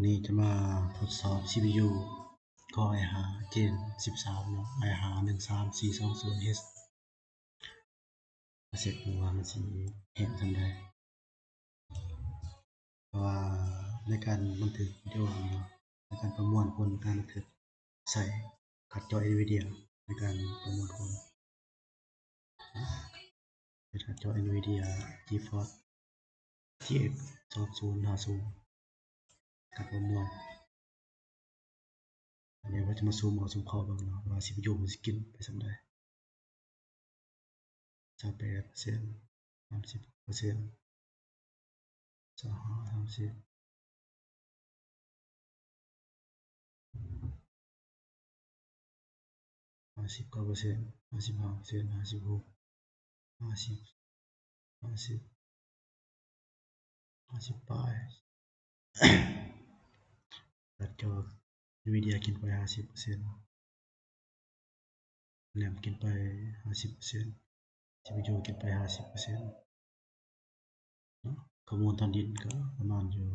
วันนี้จะมาทดสอบ CPU ของ i5 Gen 13 เนาะ i5 13420H เสร็จดูว่ามันสิแฮงส่ำใดเพราะว่าในการบันทึกวิดีโอในการประมวลผลการบันทึกใส่การ์ดจอ NVIDIA ในการประมวลผลเป็นการ์ดจอ NVIDIA GeForce GX 2050การประมวลอันนี้ว่าจะมาซูมเอาซูมเข้าเบิ่งเนาะว่า CPU มันสิกินไปส่ำใด 28% 30% 25 30 59% 55% 56 50 50 50ปลายการ์ดจอ NVIDIA กินไป 50% RAM กินไป 50% CPU กินไป 50% เนาะข้อมูลตอนดินก็ประมาณอยู่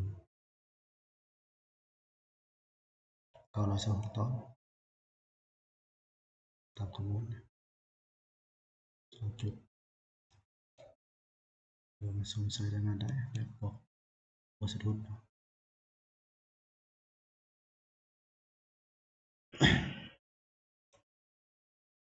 926ตอนตามข้อมูล2จุดมาซูมใส่รายงานได้แบบบ่สะดุดเนาะ